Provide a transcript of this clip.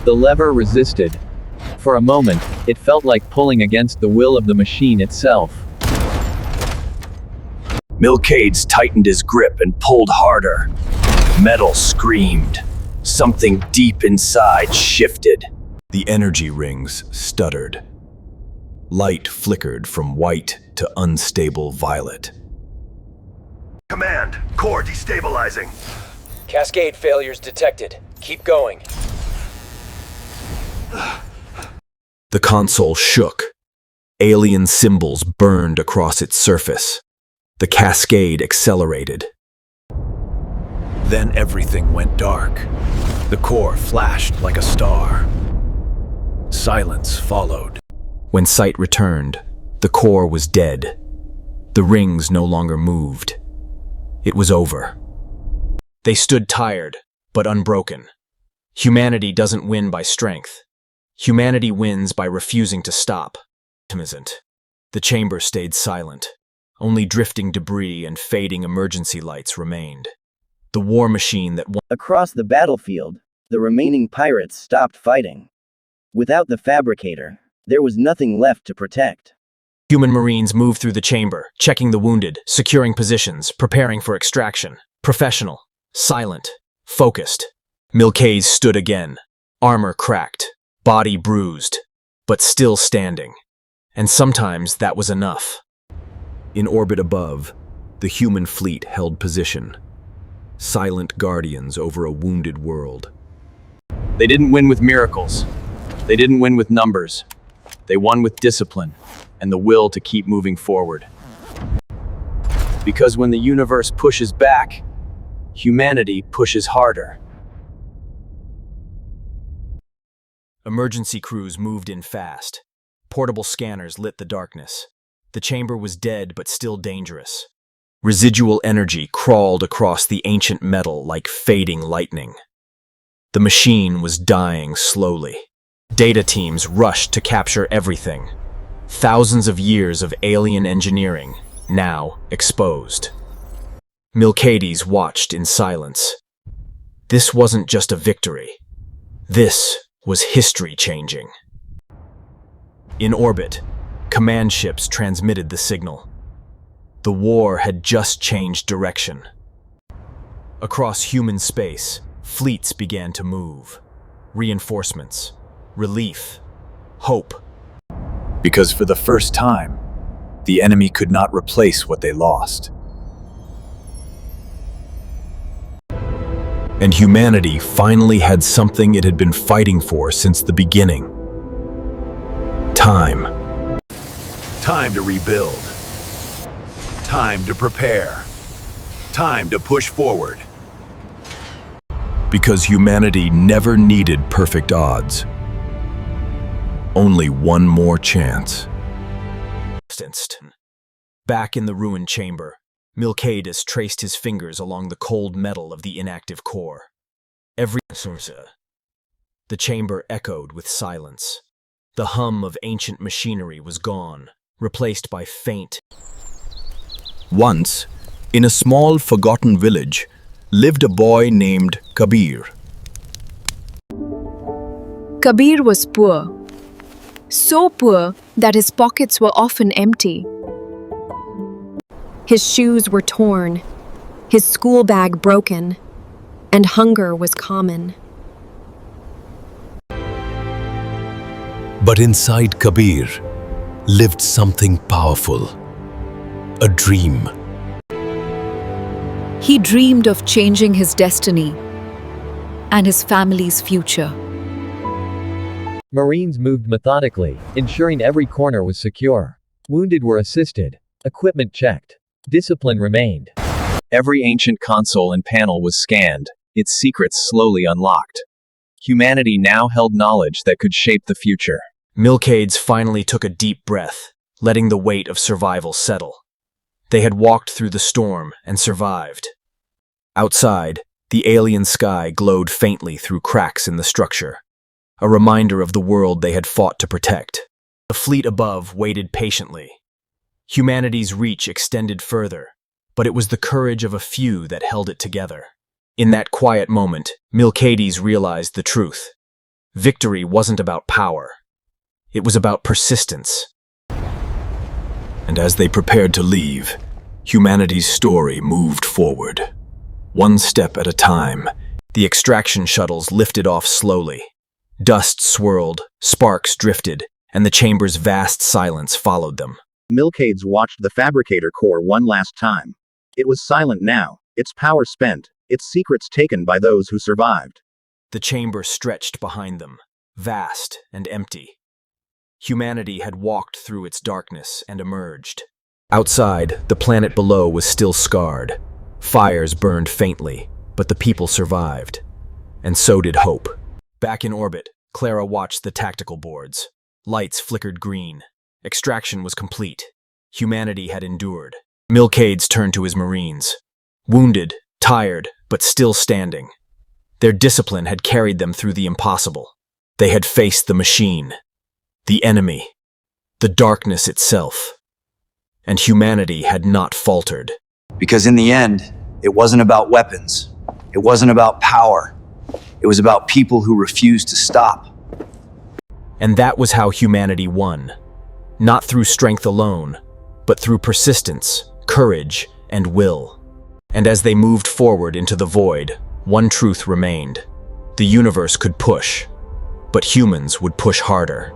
The lever resisted. For a moment, it felt like pulling against the will of the machine itself. Milcades tightened his grip and pulled harder. Metal screamed. Something deep inside shifted. The energy rings stuttered. Light flickered from white to unstable violet. Command, core destabilizing. Cascade failures detected. Keep going. The console shook. Alien symbols burned across its surface. The cascade accelerated. Then everything went dark. The core flashed like a star. Silence followed. When sight returned, the core was dead. The rings no longer moved. It was over. They stood tired, but unbroken. Humanity doesn't win by strength. Humanity wins by refusing to stop. The chamber stayed silent. Only drifting debris and fading emergency lights remained. The war machine that won. Across the battlefield, the remaining pirates stopped fighting. Without the fabricator, there was nothing left to protect. Human Marines moved through the chamber, checking the wounded, securing positions, preparing for extraction. Professional, silent, focused. Milcades stood again. Armor cracked, body bruised, but still standing. And sometimes that was enough. In orbit above, the human fleet held position. Silent guardians over a wounded world. They didn't win with miracles. They didn't win with numbers. They won with discipline and the will to keep moving forward. Because when the universe pushes back, humanity pushes harder. Emergency crews moved in fast. Portable scanners lit the darkness. The chamber was dead but still dangerous. Residual energy crawled across the ancient metal like fading lightning. The machine was dying slowly. Data teams rushed to capture everything. Thousands of years of alien engineering, now exposed. Milcades watched in silence. This wasn't just a victory. This was history-changing. In orbit, command ships transmitted the signal. The war had just changed direction. Across human space, fleets began to move. Reinforcements, relief, hope. Because for the first time, the enemy could not replace what they lost. And humanity finally had something it had been fighting for since the beginning. Time. Time to rebuild. Time to prepare. Time to push forward. Because humanity never needed perfect odds. Only one more chance. Back in the ruined chamber, Milcades traced his fingers along the cold metal of the inactive core. The chamber echoed with silence. The hum of ancient machinery was gone, replaced by faint. Once, in a small forgotten village, lived a boy named Kabir. Kabir was poor. So poor that his pockets were often empty. His shoes were torn, his school bag broken, and hunger was common. But inside Kabir lived something powerful. A dream. He dreamed of changing his destiny and his family's future. Marines moved methodically, ensuring every corner was secure. Wounded were assisted. Equipment checked. Discipline remained. Every ancient console and panel was scanned, its secrets slowly unlocked. Humanity now held knowledge that could shape the future. Milcades finally took a deep breath, letting the weight of survival settle. They had walked through the storm and survived. Outside, the alien sky glowed faintly through cracks in the structure, a reminder of the world they had fought to protect. The fleet above waited patiently. Humanity's reach extended further, but it was the courage of a few that held it together. In that quiet moment, Milcades realized the truth. Victory wasn't about power. It was about persistence. And as they prepared to leave, humanity's story moved forward. One step at a time, the extraction shuttles lifted off slowly. Dust swirled, sparks drifted, and the chamber's vast silence followed them. Milkades watched the fabricator core one last time. It was silent now, its power spent, its secrets taken by those who survived. The chamber stretched behind them, vast and empty. Humanity had walked through its darkness and emerged. Outside, the planet below was still scarred. Fires burned faintly, but the people survived. And so did hope. Back in orbit, Clara watched the tactical boards. Lights flickered green. Extraction was complete. Humanity had endured. Milkades turned to his Marines. Wounded, tired, but still standing. Their discipline had carried them through the impossible. They had faced the machine, the enemy, the darkness itself. And humanity had not faltered. Because in the end, it wasn't about weapons. It wasn't about power. It was about people who refused to stop. And that was how humanity won. Not through strength alone, but through persistence, courage, and will. And as they moved forward into the void, one truth remained. The universe could push, but humans would push harder.